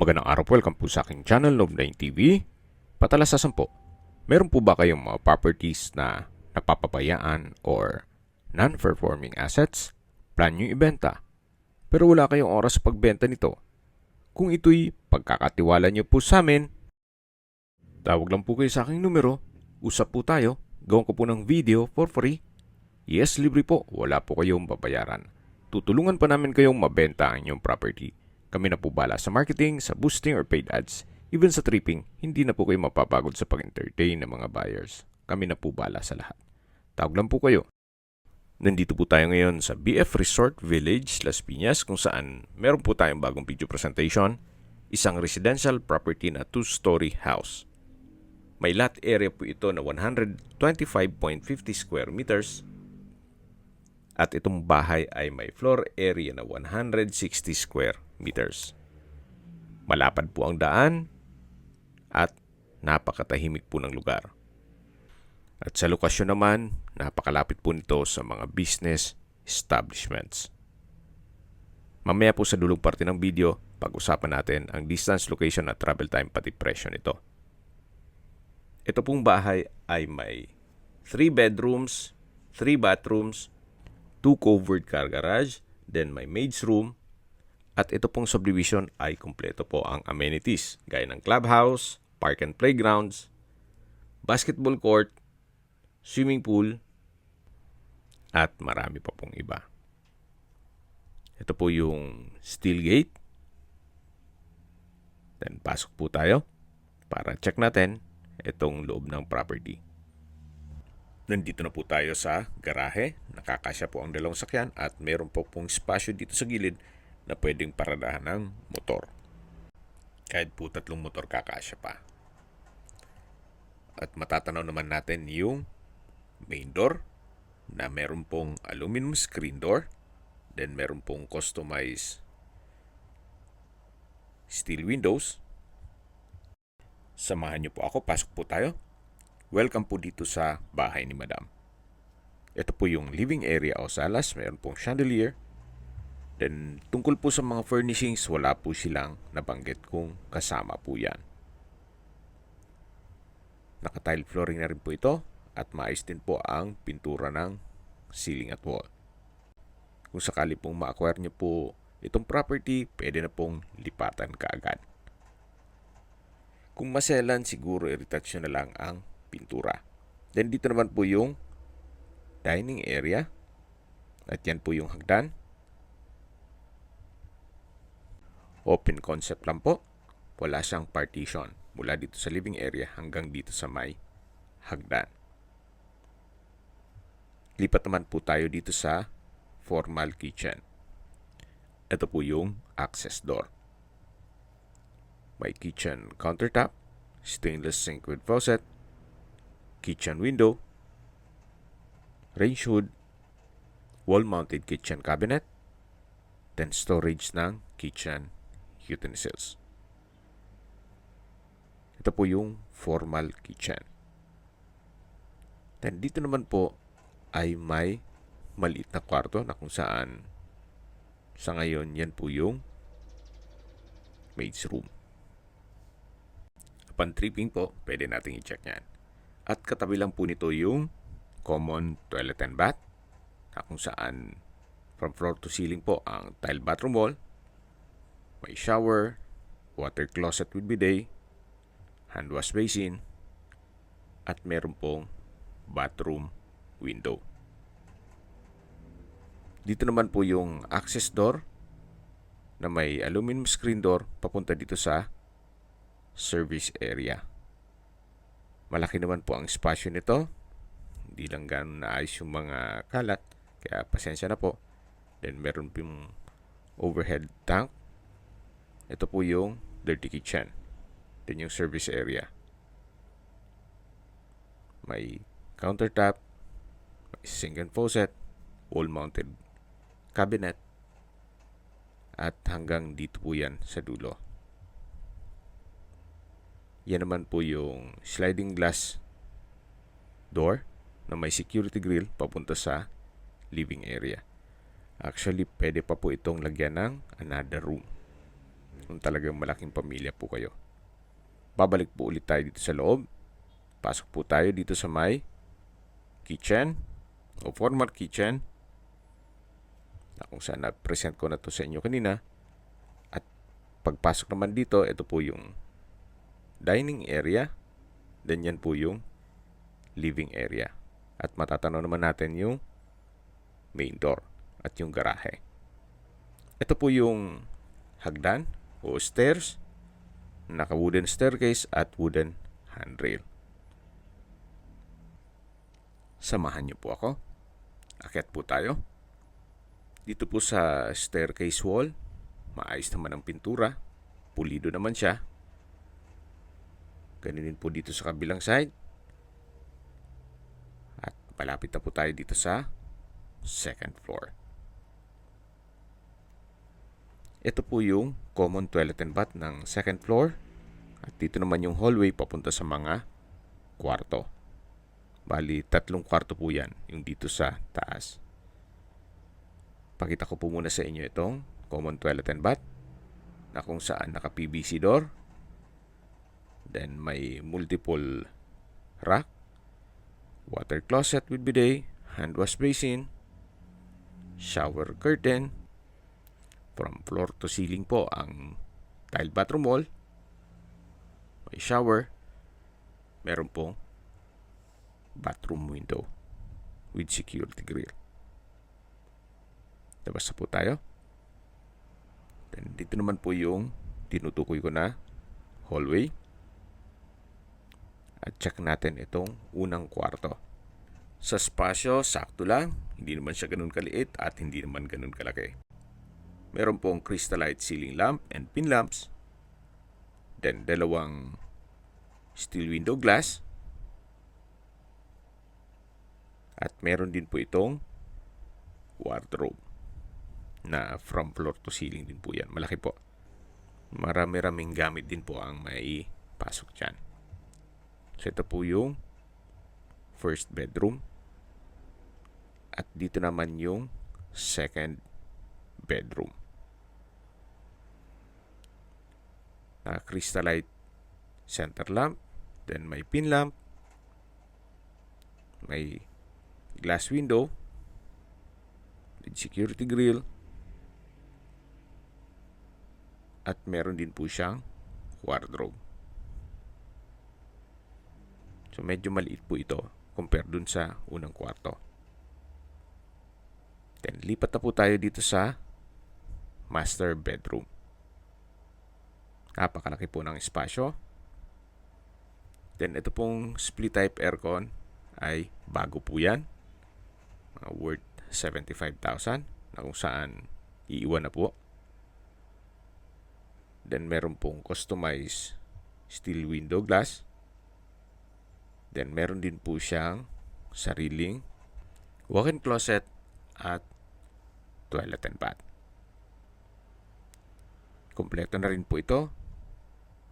Magandang araw po, welcome po sa aking channel, Love9 TV. Patalasasan po, meron po ba kayong mga properties na napapabayaan or non-performing assets? Plan nyo ibenta, pero wala kayong oras sa pagbenta nito. Kung ito'y pagkakatiwala nyo po sa amin, tawag lang po kayo sa aking numero, usap po tayo, gawin ko po ng video for free. Yes, libre po, wala po kayong babayaran. Tutulungan pa namin kayong mabenta ang inyong property. Kami na po bala sa marketing, sa boosting or paid ads. Even sa tripping, hindi na po kayo mapapagod sa pag-entertain ng mga buyers. Kami na po bala sa lahat. Tawag lang po kayo. Nandito po tayo ngayon sa BF Resort Village, Las Piñas, kung saan meron po tayong bagong video presentation. Isang residential property na 2-story house. May lot area po ito na 125.50 square meters. At itong bahay ay may floor area na 160 square meters. Malapad po ang daan at napakatahimik po ng lugar. At sa lokasyon naman, napakalapit po nito sa mga business establishments. Mamaya po sa dulong parte ng video, pag-usapan natin ang distance, location at travel time pati presyo nito. Ito pong bahay ay may 3 bedrooms, 3 bathrooms, 2 covered car garage, then may maid's room, at ito pong subdivision ay kumpleto po ang amenities, gaya ng clubhouse, park and playgrounds, basketball court, swimming pool, at marami pa pong iba. Ito po yung steel gate. Then pasok po tayo para check natin itong loob ng property. Nandito na po tayo sa garahe. Nakakasya po ang dalawang sakyan at meron po pong spasyo dito sa gilid na pwedeng paradahan ng motor. Kahit po 3 motor kakasya pa. At matatanaw naman natin yung main door na meron pong aluminum screen door. Then meron pong customized steel windows. Samahan niyo po ako. Pasok po tayo. Welcome po dito sa bahay ni Madam. Ito po yung living area o salas. Mayroon pong chandelier. Then, tungkol po sa mga furnishings, wala po silang nabanggit kung kasama po yan. Naka-tile flooring na rin po ito. At maayos din po ang pintura ng ceiling at wall. Kung sakali pong ma-acquire nyo po itong property, pwede na pong lipatan kaagad. Kung maselan, siguro i-retouch nyo na lang ang pintura. Then dito naman po yung dining area. At yan po yung hagdan. Open concept lang po. Wala siyang partition. Mula dito sa living area hanggang dito sa may hagdan. Lipat naman po tayo dito sa formal kitchen. Ito po yung access door. May kitchen countertop, stainless sink with faucet, kitchen window, range hood, wall-mounted kitchen cabinet, then storage ng kitchen utensils. Ito po yung formal kitchen. Then dito naman po ay may maliit na kwarto na kung saan sa ngayon yan po yung maid's room. Upon tripping po, pwede natin i-check yan. At katabi lang po nito yung common toilet and bath na kung saan from floor to ceiling po ang tile bathroom wall. May shower, water closet with bidet, hand wash basin, at meron pong bathroom window. Dito naman po yung access door na may aluminum screen door papunta dito sa service area. Malaki naman po ang spasyo nito. Hindi lang ganun naayos yung mga kalat. Kaya pasensya na po. Then meron pong overhead tank. Ito po yung dirty kitchen. Then yung service area. May countertop. May sink and faucet. Wall-mounted cabinet. At hanggang dito po yan sa dulo. Yan naman po yung sliding glass door na may security grill papunta sa living area. Actually, pwede pa po itong lagyan ng another room. Kung talagang malaking pamilya po kayo. Babalik po ulit tayo dito sa loob. Pasok po tayo dito sa may kitchen o formal kitchen na kung saan na-present ko na to sa inyo kanina. At pagpasok naman dito, ito po yung dining area. Then yan po yung living area. At matatanaw naman natin yung main door at yung garahe. Ito po yung hagdan o stairs. Naka-wooden staircase at wooden handrail. Samahan niyo po ako. Akyat po tayo. Dito po sa staircase wall, maayos naman ang pintura. Pulido naman siya. Ganun din po dito sa kabilang side. At malapit na po tayo dito sa second floor. Ito po yung common toilet and bath ng second floor. At dito naman yung hallway papunta sa mga kwarto. Bali, 3 kwarto po yan, yung dito sa taas. Pakita ko po muna sa inyo itong common toilet and bath na kung saan naka-PVC door. Then may multiple rack, water closet with bidet, hand wash basin, shower curtain. From floor to ceiling po ang tile bathroom wall. May shower. Meron pong bathroom window with security grill. Labas na po tayo. Then dito naman po yung tinutukoy ko na hallway. At check natin itong unang kwarto. Sa spasyo, sakto lang. Hindi naman siya ganun kaliit at hindi naman ganun kalaki. Meron pong crystallite ceiling lamp and pin lamps. Then, 2 steel window glass. At meron din po itong wardrobe na from floor to ceiling din po yan. Malaki po. Marami-raming gamit din po ang may pasok dyan. So, ito po yung first bedroom. At dito naman yung second bedroom. Crystallite center lamp. Then may pin lamp. May glass window with security grill. At meron din po siyang wardrobe. So medyo maliit po ito compare dun sa unang kwarto. Then lipat na po tayo dito sa master bedroom. Napakalaki po ng espasyo. Then ito pong split type aircon ay bago po yan. Worth 75,000 na kung saan iiwan na po. Then meron pong customized steel window glass. Then meron din po siyang sariling walk-in closet at toilet and bath. Kompleto na rin po ito.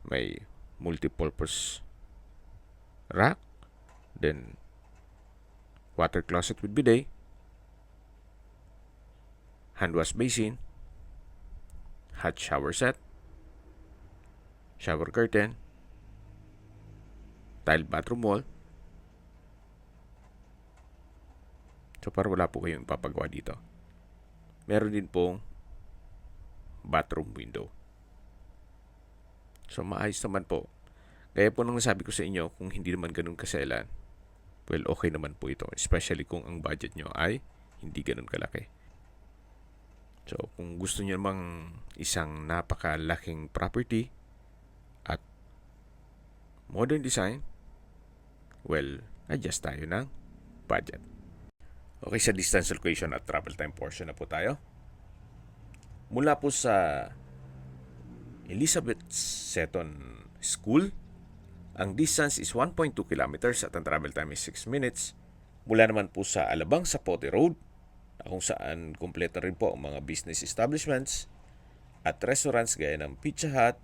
May multi-purpose rack. Then water closet with bidet. Hand wash basin. Hot shower set. Shower curtain. Tile bathroom wall. So para wala po kayong ipapagawa dito. Meron din pong bathroom window. So maayos naman po. Kaya po nang nasabi ko sa inyo, kung hindi naman ganun kaselan, well, okay naman po ito. Especially kung ang budget nyo ay hindi ganun kalaki. So kung gusto nyo namang isang napakalaking property at modern design, well, adjust tayo ng budget. Okay, sa distance location at travel time portion na po tayo. Mula po sa Elizabeth Seton School, ang distance is 1.2 kilometers at ang travel time is 6 minutes. Mula naman po sa Alabang Zapote Road, kung saan kumpleto rin po ang mga business establishments at restaurants gaya ng Pizza Hut,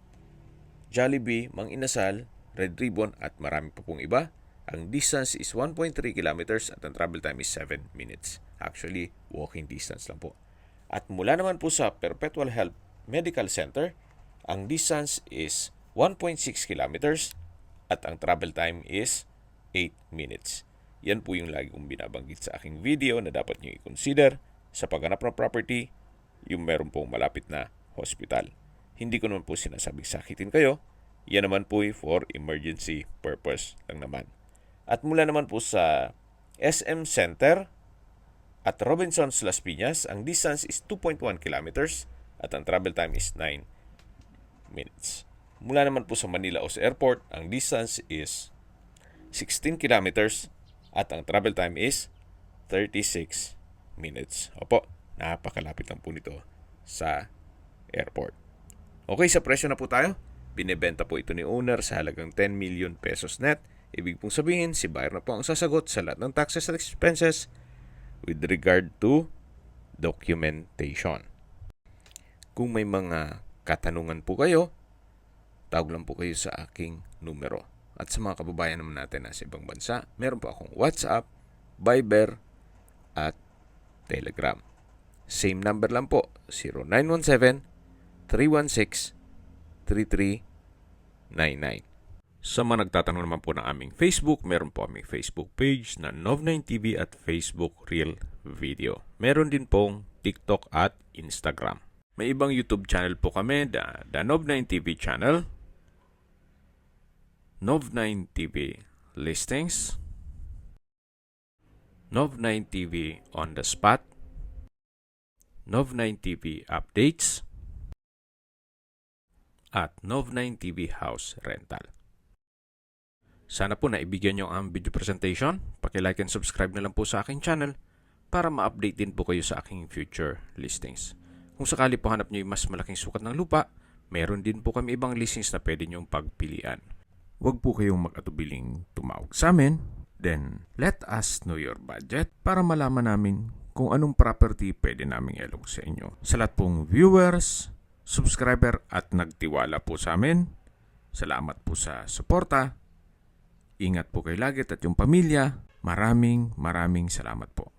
Jollibee, Mang Inasal, Red Ribbon at marami pa pong iba. Ang distance is 1.3 kilometers at ang travel time is 7 minutes. Actually, walking distance lang po. At mula naman po sa Perpetual Health Medical Center, ang distance is 1.6 kilometers at ang travel time is 8 minutes. Yan po yung lagi kong binabanggit sa aking video na dapat nyo i-consider sa paghanap ng property, yung meron pong malapit na hospital. Hindi ko naman po sinasabing sakitin kayo. Yan naman po for emergency purpose lang naman. At mula naman po sa SM Center at Robinsons Las Piñas, ang distance is 2.1 kilometers at ang travel time is 9 minutes. Mula naman po sa Manila O's Airport, ang distance is 16 kilometers at ang travel time is 36 minutes. Opo, napakalapit lang po nito sa airport. Okay, sa presyo na po tayo. Binebenta po ito ni owner sa halagang 10 million pesos net. Ibig pong sabihin, si buyer na po ang sasagot sa lahat ng taxes at expenses with regard to documentation. Kung may mga katanungan po kayo, tawag lang po kayo sa aking numero. At sa mga kababayan naman natin na sa ibang bansa, meron po akong WhatsApp, Viber, at Telegram. Same number lang po, 0917-316-3399. Sa mga nagtatanong naman po ng aming Facebook, meron po aming Facebook page na Nov9TV at Facebook Real Video. Meron din pong TikTok at Instagram. May ibang YouTube channel po kami, the Nov9TV channel, Nov9TV Listings, Nov9TV On The Spot, Nov9TV Updates, at Nov9TV House Rental. Sana po naibigyan nyo ang video presentation. Paki-like and subscribe na lang po sa aking channel para ma-update din po kayo sa aking future listings. Kung sakali po hanap nyo yung mas malaking sukat ng lupa, meron din po kami ibang listings na pwede nyong pagpilian. Huwag po kayong mag-atubiling tumawag sa amin. Then, let us know your budget para malaman namin kung anong property pwede naming ilog sa inyo. Sa lahat pong viewers, subscriber at nagtiwala po sa amin, salamat po sa suporta. Ingat po kayo lagi at yung pamilya. Maraming salamat po.